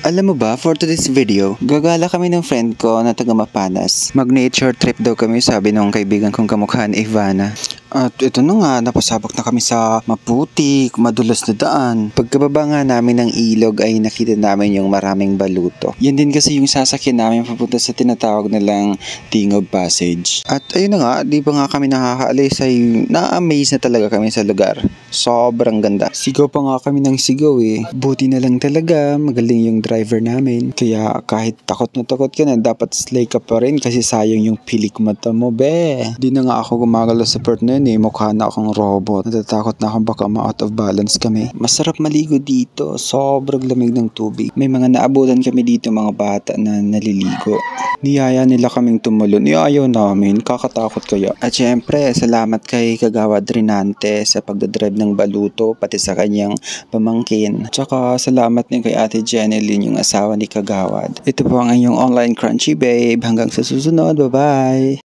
Alam mo ba, for today's video, gagala kami ng friend ko na taga Mapanas. Mag-nature trip daw kami, sabi nung kaibigan kong kamukha ni Ivana. At ito na nga, napasabak na kami sa maputik, madulas na daan. Pagkababa nga namin ng ilog ay nakita namin yung maraming baluto. Yan din kasi yung sasakyan namin papunta sa tinatawag nilang Tingog Passage. At ayun na nga, di ba nga kami nakakaalis ay na-amaze na talaga kami sa lugar. Sobrang ganda. Sigaw pa nga kami ng sigaw eh. Buti na lang talaga, magaling yung driver namin. Kaya kahit takot na takot ka na, dapat slay ka pa rin kasi sayang yung pilik mata mo, be. Di na nga ako gumagalaw sa part na yun eh. Mukha na akong robot. Natatakot na akong baka ma-out of balance kami. Masarap maligo dito. Sobrang lamig ng tubig. May mga naabutan kami dito mga bata na naliligo. Niyaya nila kaming tumulon. Ayaw namin. Kakatakot kaya. At syempre, salamat kay Kagawad Rinante sa pagdadrive ng baluto pati sa kanyang pamangkin. Tsaka salamat din kay Ate Jeneline, yung asawa ni Kagawad. Ito po ang inyong online crunchy babe. Hanggang sa susunod. Bye-bye!